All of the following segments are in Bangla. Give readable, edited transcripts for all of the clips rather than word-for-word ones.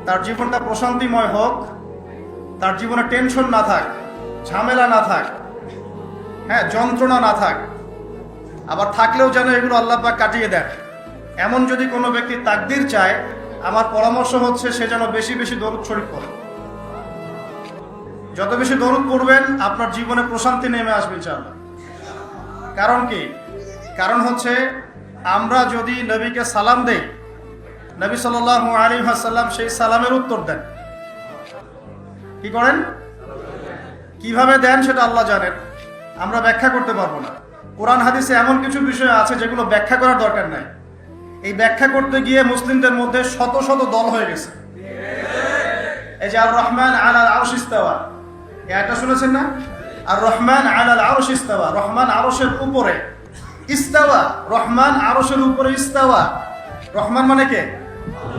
তার জীবনটা প্রশান্তিময় হোক, তার জীবনে টেনশন না থাক, ঝামেলা না থাক, হ্যাঁ, যন্ত্রণা না থাক, আবার থাকলেও যেন এগুলো আল্লাহ পাক কাটিয়ে দেন। এমন যদি কোনো ব্যক্তি তাকদির চায়, আমার পরামর্শ হচ্ছে সে যেন বেশি বেশি দরুদ শরীফ পড়ে। যত বেশি দরুদ পড়বেন আপনার জীবনে প্রশান্তি নেমে আসবে ইনশাআল্লাহ। কারণ কি? কারণ হচ্ছে আমরা যদি নবীকে সালাম দেই, নবী সাল্লাল্লাহু আলাইহি ওয়াসাল্লাম সেই সালামের উত্তর দেন। কি করেন? কিভাবে দেন সেটা আল্লাহ জানেন, আমরা ব্যাখ্যা করতে পারবো না। কোরআন হাদিসে এমন কিছু বিষয় আছে যেগুলো ব্যাখ্যা করার দরকার নাই। এই ব্যাখ্যা করতে গিয়ে মুসলিমদের মধ্যে শত শত দল হয়ে গেছে। এই যে আর রহমান আলাল আরশ ইস্তাওয়া, এটা শুনেছেন না? আর রহমান আলাল আরশ ইস্তাওয়া, রহমান আরশের উপরে ইস্তাওয়া, রহমান আরশের উপরে ইস্তাওয়া। রহমান মানে কে?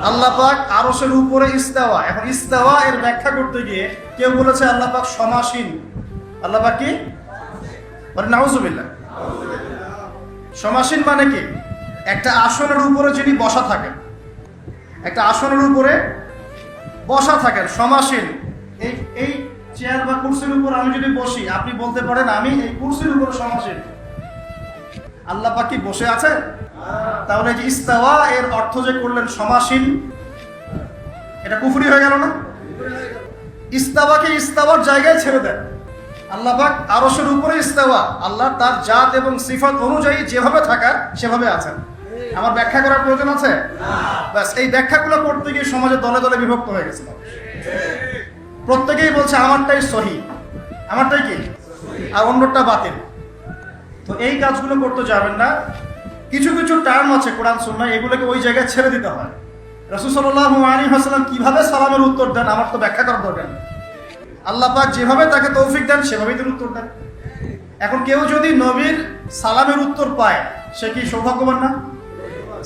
আল্লাহ পাক আরশের উপরে ইস্তাওয়া। এখন ইস্তাওয়া এর ব্যাখ্যা করতে গিয়ে কেউ বলেছে আল্লাহ পাক সমাসীন। আল্লাহ পাক কি? বলেন নাউজুবিল্লাহ। সমাসীন মানে কি? একটা আসনের উপরে যিনি বসা থাকেন, একটা আসনের উপরে বসা থাকেন, সমাসীন। এই চেয়ার বা কুরসির উপর আমি যদি বসি, আপনি বলতে পারেন আমি এই কুরসির উপরে সমাসীন। আল্লাহ পাক কি বসে আছে? তাহলে যে ইস্তাওয়া এর অর্থ যে করলেন সমাসীন, এটা কুফরি হয়ে গেল না? ইস্তাওয়াকে ইস্তাওয়ার জায়গায় ছেড়ে দেন। আল্লাহ পাক আরশের উপরে ইস্তাওয়া, আল্লাহ তার জাত এবং সিফাত অনুযায়ী যেভাবে থাকার সেভাবে আছেন। আমার ব্যাখ্যা করার প্রয়োজন আছে? ব্যাস, এই ব্যাখ্যাগুলো করতে গিয়ে সমাজে দলে দলে বিভক্ত হয়ে গেছে। প্রত্যেকেই বলছে আমারটাই সহি, আমারটাই কি, আর অন্যটা বাতিল। তো এই কাজগুলো করতে যাবেন না। কিছু কিছু টার্ম আছে কোরআন সুন্নাহ, এগুলোকে ওই জায়গায় ছেড়ে দিতে হয়। রাসূল সাল্লাল্লাহু আলাইহি ওয়াসাল্লাম কিভাবে সালামের উত্তর দেন আমার তো ব্যাখ্যা করার দরকার নেই। আল্লাহ পাক যেভাবে তাকে তৌফিক দেন সেভাবেই তিনি উত্তর দেন। এখন কেউ যদি নবীর সালামের উত্তর পায়, সে কি সৌভাগ্যবান না?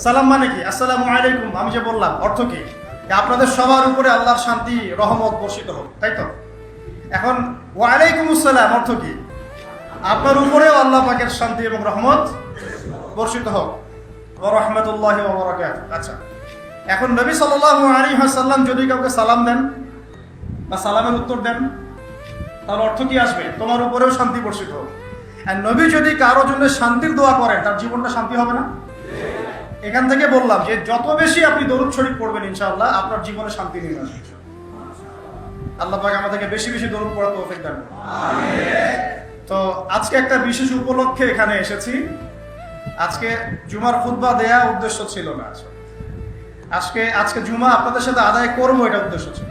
সালাম মানে কি? আসসালামু আলাইকুম, আমি যে বললাম অর্থ কি? আপনাদের সবার উপরে আল্লাহর শান্তি রহমত বর্ষিত হোক, তাই তো? এখন ওয়া আলাইকুমুস সালাম অর্থ কি? আপনার উপরেও আল্লাহ পাকের শান্তি এবং রহমত বর্ষিত হোক। ওয়া রাহমাতুল্লাহি ওয়া বারাকাতুহু। আচ্ছা, এখন নবী সাল্লাল্লাহু আলাইহি ওয়াসাল্লাম যদি কাউকে সালাম দেন বা সালামের উত্তর দেন, তাহলে অর্থ কি আসবে? তোমার উপরেও শান্তি বর্ষিত হোক। আর নবী যদি কারোর জন্য শান্তির দোয়া করেন, তার জীবনটা শান্তি হবে না? এখান থেকে বললাম যে যত বেশি আপনি দরুদ শরীফ পড়বেন ইনশাআল্লাহ আপনার জীবনে শান্তি নিয়ে আসবে। আল্লাহ পাক আমাদেরকে বেশি বেশি দরুদ পড়ার তৌফিক দান করুন। আমিন। তো আজকে একটা বিশেষ উপলক্ষে এখানে এসেছি। আজকে জুমার খুতবা দেয়া উদ্দেশ্য ছিল না। আজকে জুমা আপনাদের সাথে আদায় করবো, এটা উদ্দেশ্য ছিল।